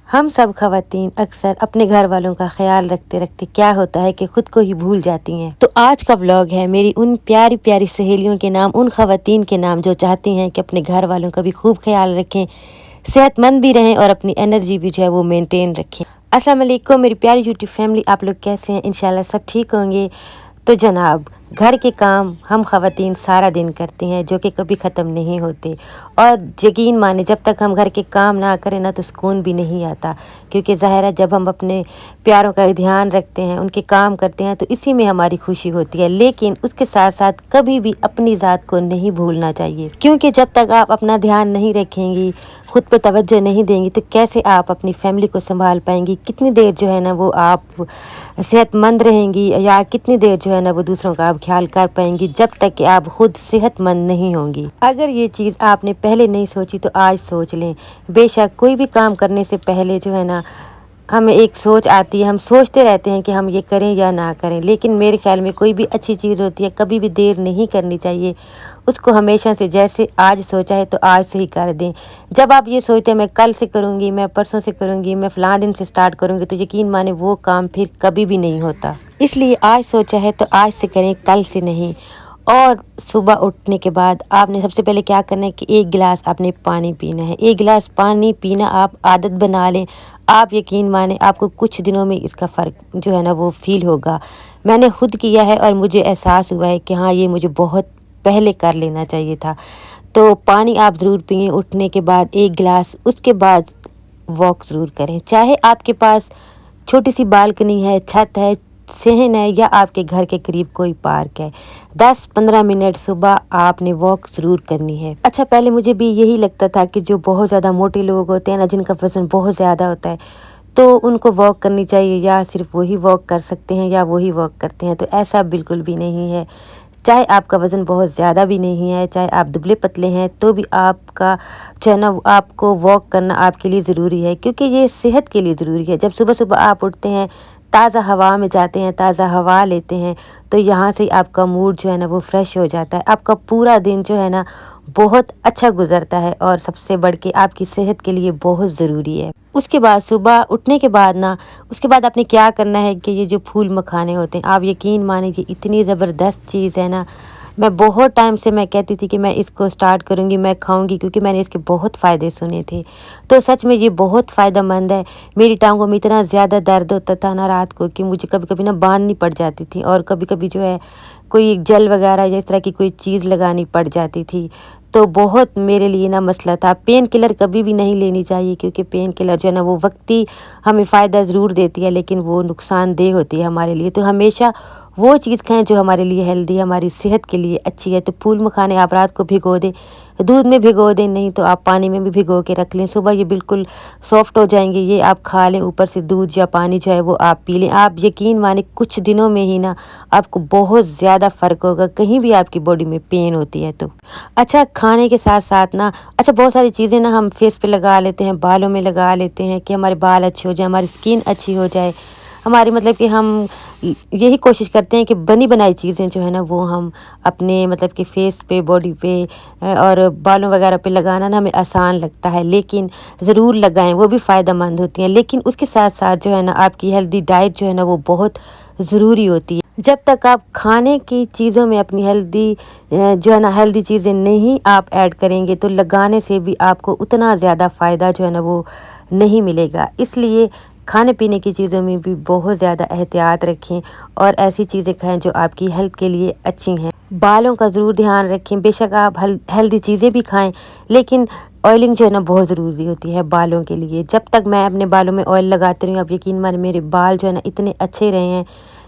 हम सब ख़वातीन अक्सर अपने घर वालों का ख्याल रखते रखते क्या होता है कि खुद को ही भूल जाती हैं। तो आज का व्लॉग है मेरी उन प्यारी प्यारी सहेलियों के नाम, उन ख़वातीन के नाम जो चाहती हैं कि अपने घर वालों का भी खूब ख्याल रखें, सेहतमंद भी रहें और अपनी एनर्जी भी जो है वो मेंटेन रखें। अस्सलाम वालेकुम मेरी प्यारी यूट्यूब फैमिली, आप लोग कैसे हैं? इंशाल्लाह सब ठीक होंगे। तो जनाब, घर के काम हम ख़वातीन सारा दिन करती हैं जो कि कभी ख़त्म नहीं होते, और यकीन माने जब तक हम घर के काम ना करें ना तो सुकून भी नहीं आता, क्योंकि ज़ाहिर है जब हम अपने प्यारों का ध्यान रखते हैं, उनके काम करते हैं, तो इसी में हमारी खुशी होती है। लेकिन उसके साथ साथ कभी भी अपनी ज़ात को नहीं भूलना चाहिए, क्योंकि जब तक आप अपना ध्यान नहीं रखेंगी, खुद पर तवज्जो नहीं देंगी, तो कैसे आप अपनी फैमिली को संभाल पाएंगी? कितनी देर जो है ना वो आप सेहतमंद रहेंगी, या कितनी देर जो है ना वो दूसरों का आप ख्याल कर पाएंगी जब तक कि आप खुद सेहतमंद नहीं होंगी। अगर ये चीज़ आपने पहले नहीं सोची तो आज सोच लें। बेशक कोई भी काम करने से पहले जो है ना हमें एक सोच आती है, हम सोचते रहते हैं कि हम ये करें या ना करें, लेकिन मेरे ख्याल में कोई भी अच्छी चीज़ होती है कभी भी देर नहीं करनी चाहिए। उसको हमेशा से जैसे आज सोचा है तो आज से ही कर दें। जब आप ये सोचते हैं मैं कल से करूँगी, मैं परसों से करूँगी, मैं फ़लाँ दिन से स्टार्ट करूँगी, तो यकीन माने वो काम फिर कभी भी नहीं होता। इसलिए आज सोचा है तो आज से करें, कल से नहीं। और सुबह उठने के बाद आपने सबसे पहले क्या करना है कि एक गिलास आपने पानी पीना है। एक गिलास पानी पीना आप आदत बना लें। आप यकीन माने आपको कुछ दिनों में इसका फ़र्क जो है ना वो फ़ील होगा। मैंने खुद किया है और मुझे एहसास हुआ है कि हाँ, ये मुझे बहुत पहले कर लेना चाहिए था। तो पानी आप ज़रूर पिएं उठने के बाद एक गिलास। उसके बाद वॉक ज़रूर करें, चाहे आपके पास छोटी सी बालकनी है, छत है, सहन है, या आपके घर के करीब कोई पार्क है। 10-15 मिनट सुबह आपने वॉक ज़रूर करनी है। अच्छा, पहले मुझे भी यही लगता था कि जो बहुत ज़्यादा मोटे लोग होते हैं ना, जिनका वज़न बहुत ज़्यादा होता है, तो उनको वॉक करनी चाहिए, या सिर्फ वही वॉक कर सकते हैं या वही वॉक करते हैं। तो ऐसा बिल्कुल भी नहीं है। चाहे आपका वज़न बहुत ज़्यादा भी नहीं है, चाहे आप दुबले पतले हैं, तो भी आपका जो है ना आपको वॉक करना आपके लिए ज़रूरी है, क्योंकि ये सेहत के लिए ज़रूरी है। जब सुबह सुबह आप उठते हैं, ताज़ा हवा में जाते हैं, ताज़ा हवा लेते हैं, तो यहाँ से आपका मूड जो है ना वो फ्रेश हो जाता है। आपका पूरा दिन जो है ना बहुत अच्छा गुजरता है, और सबसे बढ़ के आपकी सेहत के लिए बहुत ज़रूरी है। उसके बाद सुबह उठने के बाद ना, उसके बाद आपने क्या करना है कि ये जो फूल मखाने होते हैं, आप यकीन माने कि इतनी ज़बरदस्त चीज़ है ना। मैं बहुत टाइम से मैं कहती थी कि मैं इसको स्टार्ट करूँगी, मैं खाऊँगी, क्योंकि मैंने इसके बहुत फ़ायदे सुने थे। तो सच में ये बहुत फ़ायदेमंद है। मेरी टाँगों में इतना ज़्यादा दर्द होता था ना रात को कि मुझे कभी कभी ना बांधनी पड़ जाती थी, और कभी कभी जो है कोई जेल वगैरह या इस तरह की कोई चीज़ लगानी पड़ जाती थी। तो बहुत मेरे लिए ना मसला था। पेन किलर कभी भी नहीं लेनी चाहिए, क्योंकि पेन किलर जो है ना वो वक्ती हमें फ़ायदा ज़रूर देती है, लेकिन वो नुकसानदेह होती है हमारे लिए। तो हमेशा वो चीज़ खाएं जो हमारे लिए हेल्दी है, हमारी सेहत के लिए अच्छी है। तो फूल मखाने आप रात को भिगो दें, दूध में भिगो दें, नहीं तो आप पानी में भी भिगो के रख लें। सुबह ये बिल्कुल सॉफ्ट हो जाएंगे, ये आप खा लें, ऊपर से दूध या पानी जो है वो आप पी लें। आप यकीन माने कुछ दिनों में ही ना आपको बहुत ज़्यादा फ़र्क होगा, कहीं भी आपकी बॉडी में पेन होती है तो। अच्छा, खाने के साथ साथ ना, अच्छा बहुत सारी चीज़ें ना हम फेस पे लगा लेते हैं, बालों में लगा लेते हैं कि हमारे बाल अच्छे हो जाए, हमारी स्किन अच्छी हो जाए, हमारी मतलब कि हम यही कोशिश करते हैं कि बनी बनाई चीज़ें जो है ना वो हम अपने मतलब कि फेस पे, बॉडी पे और बालों वगैरह पे लगाना ना हमें आसान लगता है, लेकिन ज़रूर लगाएं, वो भी फ़ायदेमंद होती हैं। लेकिन उसके साथ साथ जो है ना आपकी हेल्दी डाइट जो है ना वो बहुत ज़रूरी होती है। जब तक आप खाने की चीज़ों में अपनी हेल्दी जो है ना हेल्दी चीज़ें नहीं आप ऐड करेंगे, तो लगाने से भी आपको उतना ज़्यादा फ़ायदा जो है ना वो नहीं मिलेगा। इसलिए खाने पीने की चीज़ों में भी बहुत ज़्यादा एहतियात रखें, और ऐसी चीज़ें खाएं जो आपकी हेल्थ के लिए अच्छी हैं। बालों का ज़रूर ध्यान रखें। बेशक आप हेल्दी चीज़ें भी खाएं, लेकिन ऑयलिंग जो है ना बहुत ज़रूरी होती है बालों के लिए। जब तक मैं अपने बालों में ऑयल लगाती रही हूँ, आप यकीन माने मेरे बाल जो है ना इतने अच्छे रहे हैं।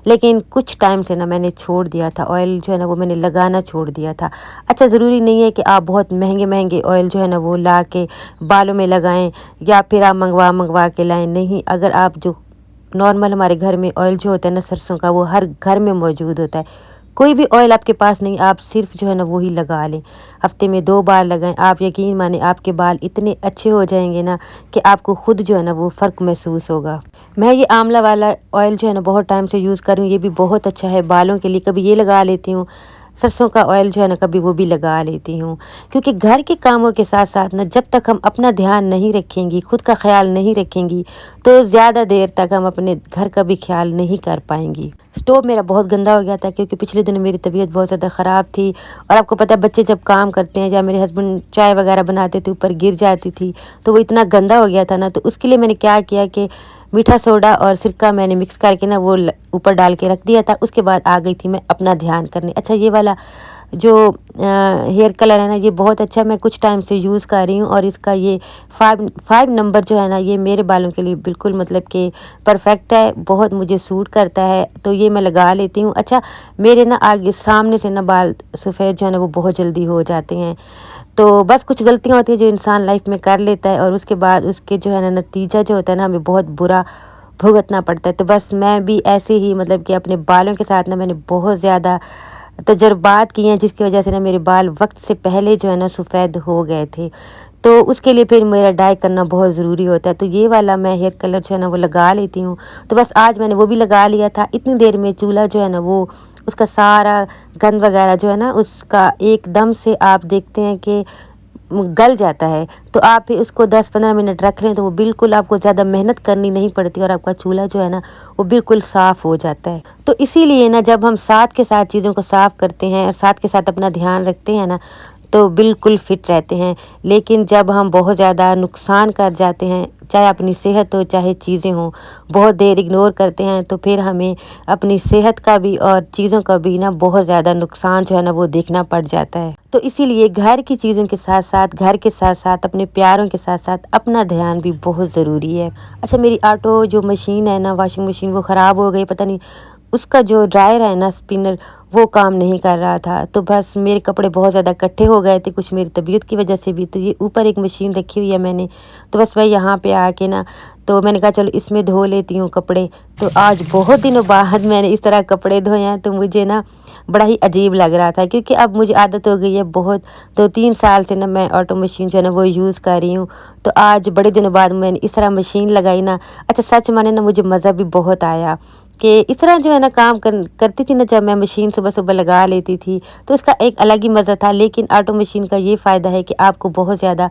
लेकिन कुछ टाइम से ना मैंने छोड़ दिया था ऑयल जो है ना वो मैंने लगाना छोड़ दिया था। अच्छा, ज़रूरी नहीं है कि आप बहुत महंगे महंगे ऑयल जो है ना वो ला के बालों में लगाएं, या फिर आप मंगवा मंगवा के लाएं। नहीं, अगर आप जो नॉर्मल हमारे घर में ऑयल जो होता है ना सरसों का, वो हर घर में मौजूद होता है। कोई भी ऑयल आपके पास नहीं, आप सिर्फ जो है ना वही लगा लें। हफ्ते में 2 बार लगाएं, आप यकीन माने आपके बाल इतने अच्छे हो जाएंगे ना कि आपको खुद जो है ना वो फ़र्क महसूस होगा। मैं ये आंवला वाला ऑयल जो है ना बहुत टाइम से यूज़ कर रही हूँ, ये भी बहुत अच्छा है बालों के लिए। कभी ये लगा लेती हूँ, सरसों का ऑयल जो है ना कभी वो भी लगा लेती हूँ। क्योंकि घर के कामों के साथ साथ ना जब तक हम अपना ध्यान नहीं रखेंगी, खुद का ख्याल नहीं रखेंगी, तो ज़्यादा देर तक हम अपने घर का भी ख्याल नहीं कर पाएंगी। स्टोव मेरा बहुत गंदा हो गया था क्योंकि पिछले दिनों मेरी तबीयत बहुत ज़्यादा ख़राब थी, और आपको पता है बच्चे जब काम करते हैं या मेरे हस्बैंड चाय वगैरह बनाते थे ऊपर गिर जाती थी, तो वो इतना गंदा हो गया था ना, तो उसके लिए मैंने क्या किया कि मीठा सोडा और सिरका मैंने मिक्स करके ना वो ऊपर डाल के रख दिया था। उसके बाद आ गई थी मैं अपना ध्यान करने। अच्छा, ये वाला जो हेयर कलर है ना, ये बहुत अच्छा मैं कुछ टाइम से यूज़ कर रही हूँ, और इसका ये 5 नंबर जो है ना, ये मेरे बालों के लिए बिल्कुल मतलब कि परफेक्ट है, बहुत मुझे सूट करता है, तो ये मैं लगा लेती हूँ। अच्छा, मेरे ना आगे सामने से ना बाल सफ़ेद जो है ना वो बहुत जल्दी हो जाते हैं। तो बस कुछ गलतियाँ होती हैं जो इंसान लाइफ में कर लेता है, और उसके बाद उसके जो है ना नतीजा जो होता है ना हमें बहुत बुरा भुगतना पड़ता है। तो बस मैं भी ऐसे ही मतलब कि अपने बालों के साथ ना मैंने बहुत ज़्यादा तजुर्बात किए हैं, जिसकी वजह से ना मेरे बाल वक्त से पहले जो है ना सफ़ेद हो गए थे। तो उसके लिए फिर मेरा डाई करना बहुत ज़रूरी होता है। तो ये वाला मैं हेयर कलर जो है ना वो लगा लेती हूँ। तो बस आज मैंने वो भी लगा लिया था। इतनी देर में चूल्हा जो है ना वो उसका सारा गंद वगैरह जो है ना उसका एकदम से आप देखते हैं कि गल जाता है। तो आप भी उसको 10-15 मिनट रख लें तो वो बिल्कुल आपको ज़्यादा मेहनत करनी नहीं पड़ती, और आपका चूल्हा जो है ना वो बिल्कुल साफ़ हो जाता है। तो इसीलिए ना जब हम साथ के साथ चीज़ों को साफ़ करते हैं और साथ के साथ अपना ध्यान रखते हैं ना, तो बिल्कुल फिट रहते हैं। लेकिन जब हम बहुत ज़्यादा नुकसान कर जाते हैं, चाहे अपनी सेहत हो चाहे चीज़ें हों, बहुत देर इग्नोर करते हैं, तो फिर हमें अपनी सेहत का भी और चीज़ों का भी ना बहुत ज़्यादा नुकसान जो है ना वो देखना पड़ जाता है। तो इसीलिए घर की चीज़ों के साथ साथ, घर के साथ साथ अपने प्यारों के साथ साथ अपना ध्यान भी बहुत ज़रूरी है। अच्छा, मेरी ऑटो जो मशीन है ना, वॉशिंग मशीन, वो ख़राब हो गई। पता नहीं उसका जो ड्रायर है ना, स्पिनर, वो काम नहीं कर रहा था। तो बस मेरे कपड़े बहुत ज़्यादा इकट्ठे हो गए थे, कुछ मेरी तबीयत की वजह से भी। तो ये ऊपर एक मशीन रखी हुई है मैंने, तो बस मैं यहाँ पे आके ना, तो मैंने कहा चलो इसमें धो लेती हूँ कपड़े। तो आज बहुत दिनों बाद मैंने इस तरह कपड़े धोए हैं, तो मुझे ना बड़ा ही अजीब लग रहा था, क्योंकि अब मुझे आदत हो गई है बहुत। 2-3 साल से ना मैं ऑटो मशीन जो है ना वो यूज़ कर रही हूँ। तो आज बड़े दिनों बाद मैंने इस तरह मशीन लगाई ना, अच्छा सच माने ना मुझे मज़ा भी बहुत आया कि इस तरह जो है ना काम करती थी ना, जब मैं मशीन सुबह सुबह लगा लेती थी तो उसका एक अलग ही मज़ा था। लेकिन ऑटो मशीन का ये फ़ायदा है कि आपको बहुत ज़्यादा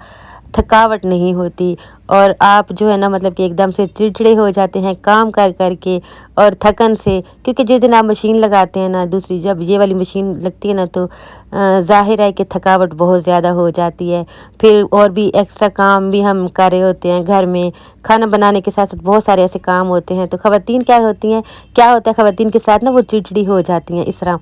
थकावट नहीं होती, और आप जो है ना मतलब कि एकदम से चिड़चिड़े हो जाते हैं काम कर कर के और थकन से। क्योंकि जिस दिन आप मशीन लगाते हैं ना, दूसरी जब ये वाली मशीन लगती है ना, तो ज़ाहिर है कि थकावट बहुत ज़्यादा हो जाती है। फिर और भी एक्स्ट्रा काम भी हम कर रहे होते हैं घर में, खाना बनाने के साथ साथ बहुत सारे ऐसे काम होते हैं। तो ख़वातीन क्या होता है ख़वातीन के साथ ना वो चिड़चिड़ी हो जाती हैं इस तरह।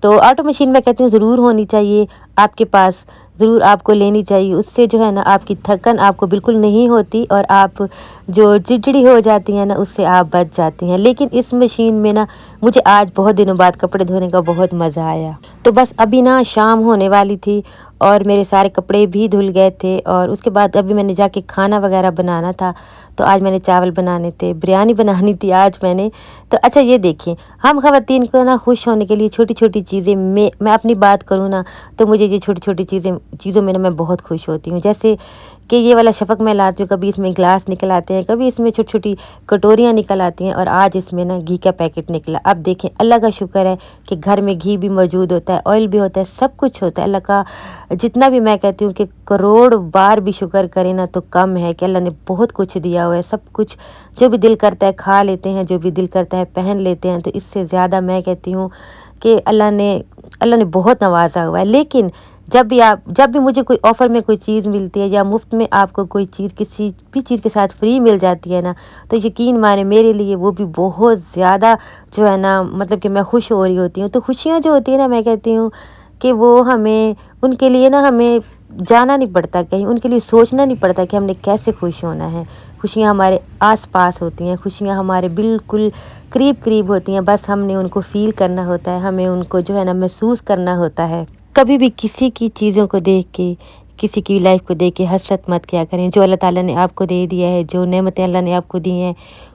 तो ऑटो मशीन मैं कहती हूँ ज़रूर होनी चाहिए आपके पास, ज़रूर आपको लेनी चाहिए। उससे जो है ना आपकी थकन आपको बिल्कुल नहीं होती, और आप जो चिड़चिड़ी हो जाती हैं ना उससे आप बच जाती हैं। लेकिन इस मशीन में ना मुझे आज बहुत दिनों बाद कपड़े धोने का बहुत मज़ा आया। तो बस अभी ना शाम होने वाली थी और मेरे सारे कपड़े भी धुल गए थे, और उसके बाद अभी मैंने जाके खाना वगैरह बनाना था। तो आज मैंने चावल बनाने थे, बिरयानी बनानी थी आज मैंने। तो अच्छा ये देखिए, हम ख़वातीन को ना खुश होने के लिए छोटी छोटी चीज़ें, मैं अपनी बात करूँ ना, तो मुझे ये छोटी छोटी चीज़ों में ना मैं बहुत खुश होती हूँ। जैसे कि ये वाला शफ़क़ मैं लाती हूँ, कभी इसमें गिलास निकल आते हैं, कभी इसमें छोटी छोटी कटोरियाँ निकल आती हैं, और आज इसमें ना घी का पैकेट निकला। अब देखें, अल्लाह का शुक्र है कि घर में घी भी मौजूद होता है, ऑयल भी होता है, सब कुछ होता है। अल्लाह का जितना भी मैं कहती हूँ कि करोड़ बार भी शुक्र करें ना तो कम है, कि अल्लाह ने बहुत कुछ दिया हुआ है। सब कुछ जो भी दिल करता है खा लेते हैं, जो भी दिल करता है पहन लेते हैं। तो इससे ज़्यादा मैं कहती हूँ कि अल्लाह ने बहुत नवाजा हुआ है। लेकिन जब भी मुझे कोई ऑफ़र में कोई चीज़ मिलती है, या मुफ्त में आपको कोई चीज़ किसी भी चीज़ के साथ फ्री मिल जाती है ना, तो यकीन माने मेरे लिए वो भी बहुत ज़्यादा जो है ना मतलब कि मैं खुश हो रही होती हूँ। तो खुशियाँ जो होती है ना, मैं कहती हूँ कि वो हमें, उनके लिए ना हमें जाना नहीं पड़ता कहीं, उनके लिए सोचना नहीं पड़ता कि हमने कैसे खुश होना है। खुशियाँ हमारे आस-पास होती हैं, खुशियाँ हमारे बिल्कुल करीब होती हैं। बस हमने उनको फ़ील करना होता है, हमें उनको जो है ना महसूस करना होता है। कभी भी किसी की चीज़ों को देख के, किसी की लाइफ को देख के हसरत मत किया करें। जो अल्लाह ताला ने आपको दे दिया है, जो नेमतें अल्लाह ने आपको दी हैं,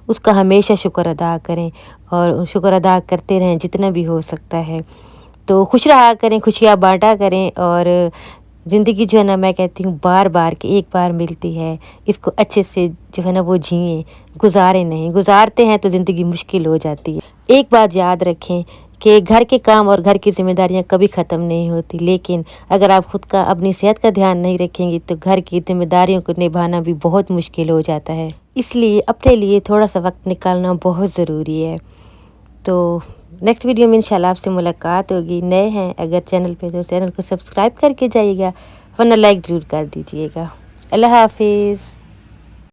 उसका हमेशा शुक्र अदा करें, और शुक्र अदा करते रहें जितना भी हो सकता है। तो खुश रहा करें, खुशियाँ बाँटा करें, और ज़िंदगी जो है ना मैं कहती हूँ बार बार कि एक बार मिलती है, इसको अच्छे से जो है ना वो जिएँ, गुजारें नहीं। गुजारते हैं तो ज़िंदगी मुश्किल हो जाती है। एक बात याद रखें کہ گھر کے کام اور گھر کی ذمہ داریاں کبھی ختم نہیں ہوتی، لیکن اگر آپ خود کا اپنی صحت کا دھیان نہیں رکھیں گی تو گھر کی ذمہ داریوں کو نبھانا بھی بہت مشکل ہو جاتا ہے۔ اس لیے اپنے لیے تھوڑا سا وقت نکالنا بہت ضروری ہے۔ تو نیکسٹ ویڈیو میں انشاءاللہ آپ سے ملاقات ہوگی۔ نئے ہیں اگر چینل پہ تو چینل کو سبسکرائب کر کے جائیے گا، ورنہ لائک ضرور کر دیجیے گا۔ اللہ حافظ۔